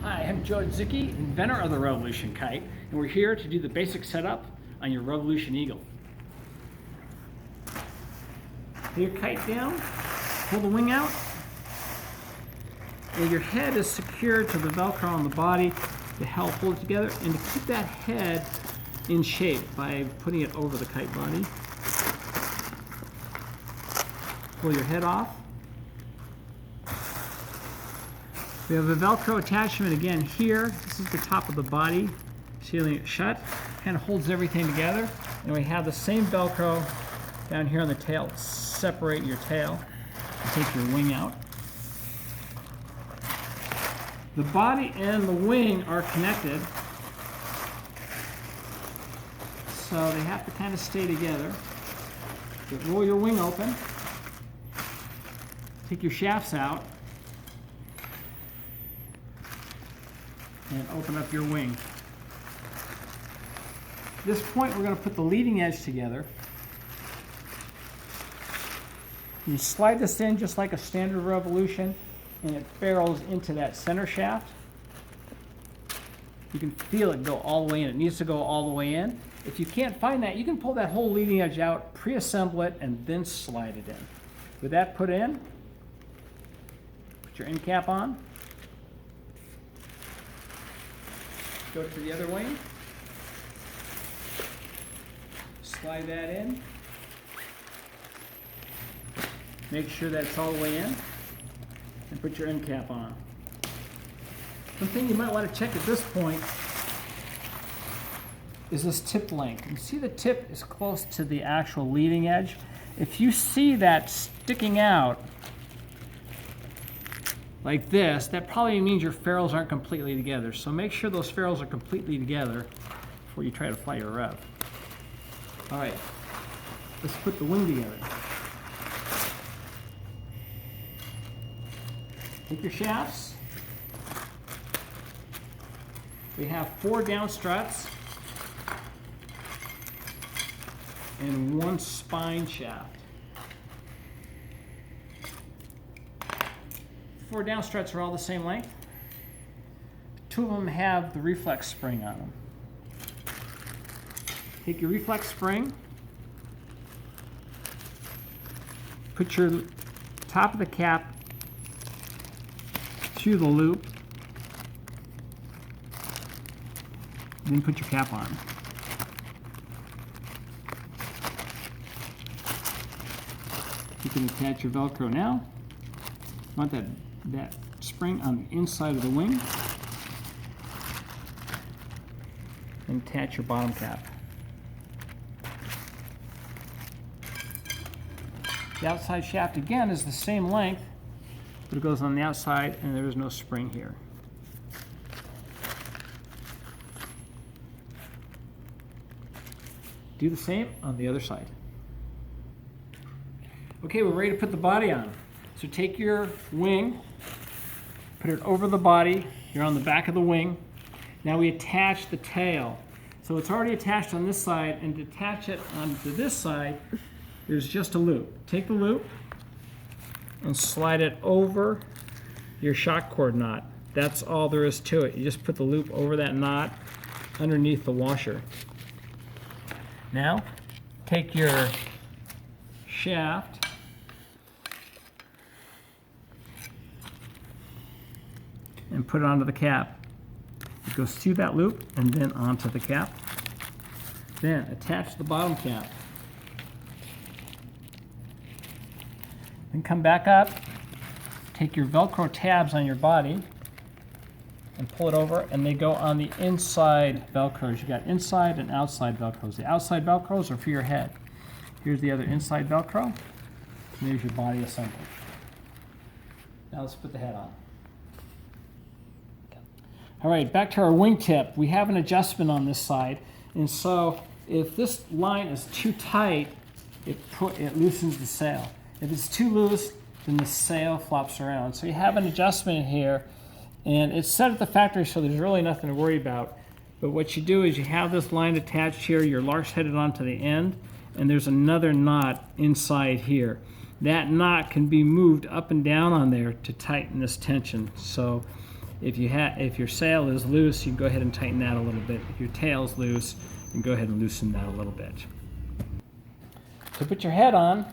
Hi, I'm Joe Zicki, inventor of the Revolution kite, and we're here to do the basic setup on your Revolution Eagle. Lay your kite down, pull the wing out, and your head is secured to the Velcro on the body to help hold it together and to keep that head in shape by putting it over the kite body. Pull your head off. We have a Velcro attachment again here. This is the top of the body, sealing it shut. Kind of holds everything together. And we have the same Velcro down here on the tail. Separate your tail and take your wing out. The body and the wing are connected, so they have to kind of stay together. So roll your wing open. Take your shafts out. And open up your wing. At this point, we're going to put the leading edge together. You slide this in just like a standard Revolution, and it ferrules into that center shaft. You can feel it go all the way in. It needs to go all the way in. If you can't find that, you can pull that whole leading edge out, pre-assemble it, and then slide it in. With that put in, put your end cap on. Go to the other wing, slide that in, make sure that's all the way in, and put your end cap on. One thing you might want to check at this point is this tip length. You see the tip is close to the actual leading edge. If you see that sticking out like this, that probably means your ferrules aren't completely together. So make sure those ferrules are completely together before you try to fly your Rev. All right, let's put the wing together. Take your shafts. We have 4 down struts and 1 spine shaft. 4 down struts are all the same length. 2 of them have the reflex spring on them. Take your reflex spring, put your top of the cap through the loop, then put your cap on. You can attach your Velcro now. You want that spring on the inside of the wing, and attach your bottom cap. The outside shaft again is the same length, but it goes on the outside and there is no spring here. Do the same on the other side. Okay, we're ready to put the body on. So take your wing, put it over the body. You're on the back of the wing. Now we attach the tail. So it's already attached on this side, and to attach it onto this side, there's just a loop. Take the loop and slide it over your shock cord knot. That's all there is to it. You just put the loop over that knot underneath the washer. Now, take your shaft and put it onto the cap. It goes through that loop and then onto the cap. Then attach the bottom cap. Then come back up, take your Velcro tabs on your body and pull it over, and they go on the inside Velcros. You got inside and outside Velcros. The outside Velcros are for your head. Here's the other inside Velcro, and there's your body assembly. Now let's put the head on. All right, back to our wingtip. We have an adjustment on this side, and so if this line is too tight, it loosens the sail. If it's too loose, then the sail flops around. So you have an adjustment here, and it's set at the factory, so there's really nothing to worry about. But what you do is you have this line attached here, your lark's headed onto the end, and there's another knot inside here. That knot can be moved up and down on there to tighten this tension. So If your sail is loose, you can go ahead and tighten that a little bit. If your tail is loose, you can go ahead and loosen that a little bit. To put your head on,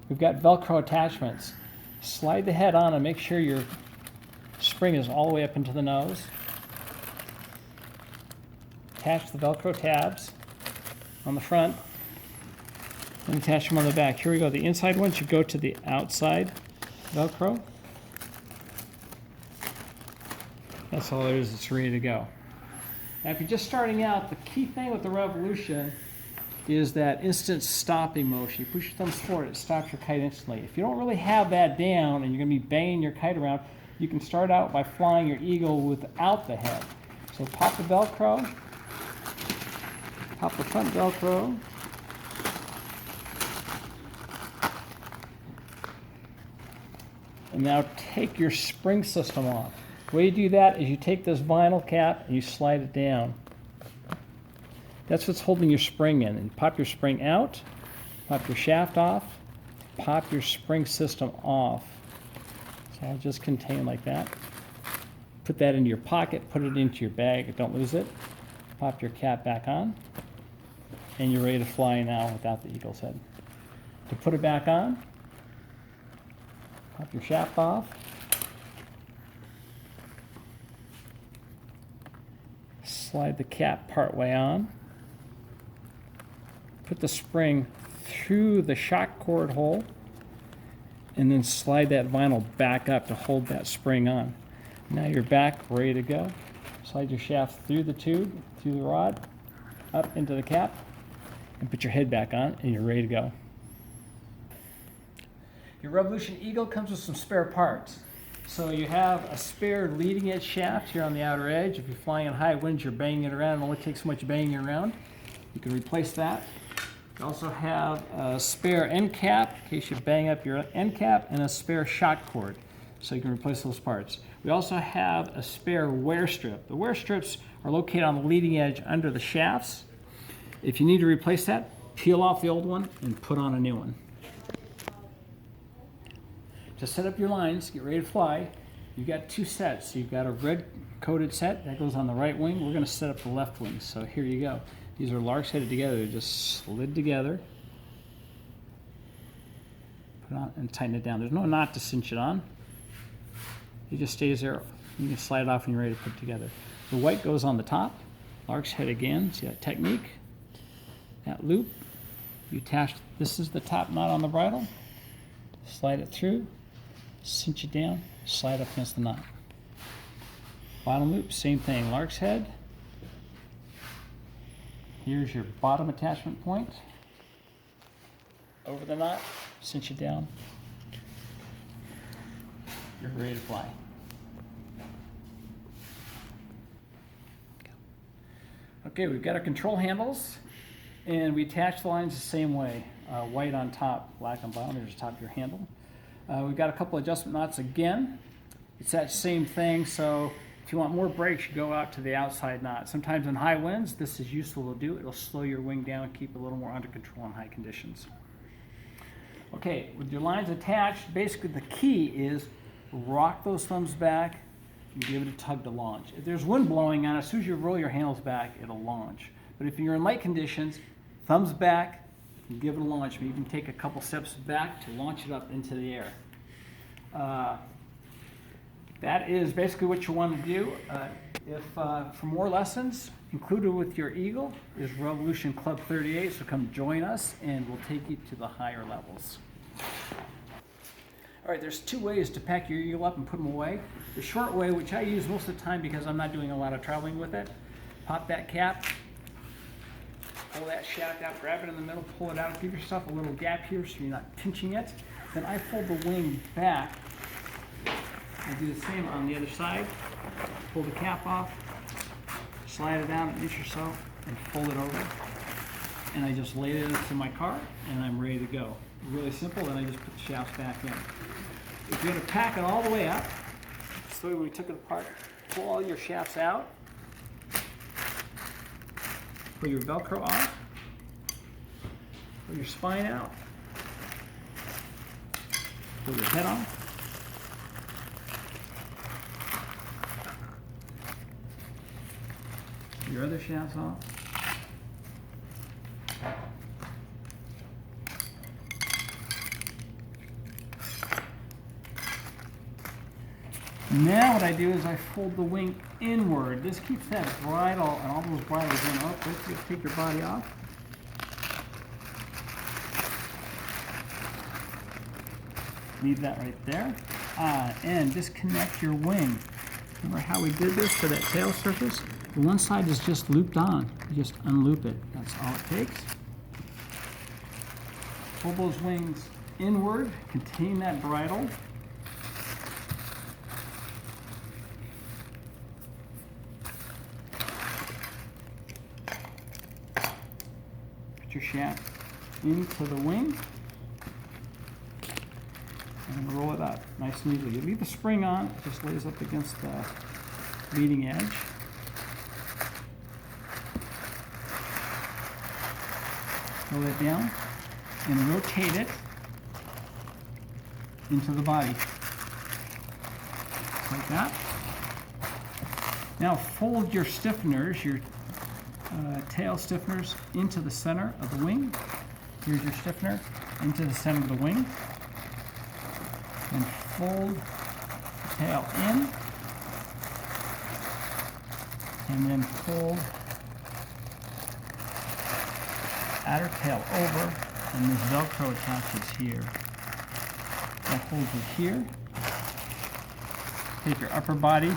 we've got Velcro attachments. Slide the head on and make sure your spring is all the way up into the nose. Attach the Velcro tabs on the front and attach them on the back. Here we go. The inside one should go to the outside Velcro. That's all there is. It's ready to go. Now, if you're just starting out, the key thing with the Revolution is that instant stopping motion. You push your thumbs forward, it stops your kite instantly. If you don't really have that down and you're going to be banging your kite around, you can start out by flying your Eagle without the head. So pop the Velcro, pop the front Velcro, and now take your spring system off. The way you do that is you take this vinyl cap and you slide it down. That's what's holding your spring in. And pop your spring out, pop your shaft off, pop your spring system off. So I'll just contain like that. Put that into your pocket, put it into your bag, don't lose it. Pop your cap back on, and you're ready to fly now without the Eagle's head. To put it back on, pop your shaft off, slide the cap part way on, put the spring through the shock cord hole, and then slide that vinyl back up to hold that spring on. Now you're back, ready to go. Slide your shaft through the tube, through the rod, up into the cap, and put your head back on, and you're ready to go. Your Revolution Eagle comes with some spare parts. So you have a spare leading edge shaft here on the outer edge. If you're flying in high winds, you're banging it around. It only takes so much banging around. You can replace that. You also have a spare end cap in case you bang up your end cap, and a spare shock cord. So you can replace those parts. We also have a spare wear strip. The wear strips are located on the leading edge under the shafts. If you need to replace that, peel off the old one and put on a new one. To set up your lines, get ready to fly, you've got two sets. You've got a red coated set that goes on the right wing. We're going to set up the left wing. So here you go. These are larks headed together. They're just slid together. Put it on and tighten it down. There's no knot to cinch it on. It just stays there. You can slide it off when you're ready to put it together. The white goes on the top. Lark's head again. See that technique? That loop. You attach, this is the top knot on the bridle. Slide it through. Cinch it down. Slide up against the knot. Bottom loop, same thing. Lark's head. Here's your bottom attachment point. Over the knot. Cinch it down. You're ready to fly. Okay, we've got our control handles, and we attach the lines the same way. White on top, black on bottom. There's the top of your handle. We've got a couple adjustment knots again. It's that same thing, so if you want more brakes, you go out to the outside knot. Sometimes in high winds, this is useful to do. It'll slow your wing down and keep it a little more under control in high conditions. Okay, with your lines attached, basically the key is rock those thumbs back and give it a tug to launch. If there's wind blowing on it, as soon as you roll your handles back, it'll launch. But if you're in light conditions, thumbs back, and give it a launch. You can take a couple steps back to launch it up into the air. That is basically what you want to do. For more lessons, included with your Eagle is Revolution Club 38, so come join us and we'll take you to the higher levels. All right, there's two ways to pack your Eagle up and put them away. The short way, which I use most of the time because I'm not doing a lot of traveling with it, pop that cap, pull that shaft out, grab it in the middle, pull it out, give yourself a little gap here so you're not pinching it. Then I fold the wing back. I do the same on the other side. Pull the cap off, slide it down an inch or so, and fold it over. And I just lay it into my car, and I'm ready to go. Really simple, then I just put the shafts back in. If you're going to pack it all the way up, so when we took it apart, pull all your shafts out, pull your Velcro off, pull your spine out, pull your head off, your other shafts off. Now what I do is I fold the wing inward. This keeps that bridle and all those bridles in. Oh, let's take your body off. Leave that right there. And disconnect your wing. Remember how we did this for that tail surface? The one side is just looped on. You just unloop it. That's all it takes. Pull those wings inward, contain that bridle. Put your shaft into the wing. And roll it up nice and easily. You leave the spring on, it just lays up against the leading edge. Roll it down and rotate it into the body. Like that. Now fold your stiffeners, your tail stiffeners, into the center of the wing. Here's your stiffener into the center of the wing. And fold the tail in, and then fold outer tail over, and this Velcro attaches here. That holds it here. Take your upper body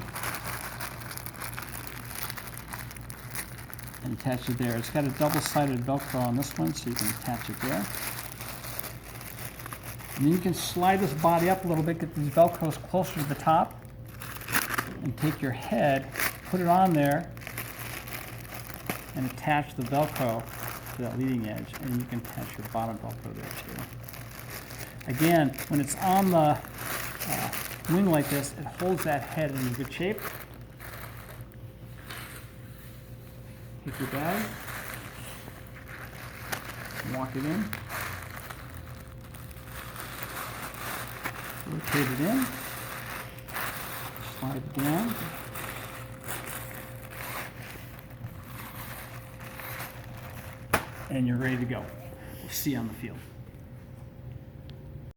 and attach it there. It's got a double-sided Velcro on this one, so you can attach it there. And then you can slide this body up a little bit, get these Velcros closer to the top, and take your head, put it on there, and attach the Velcro to that leading edge, and you can attach your bottom Velcro there too. Again, when it's on the wing like this, it holds that head in good shape. Take your bag, walk it in. Rotate it in, slide it down, and you're ready to go. We'll see you on the field.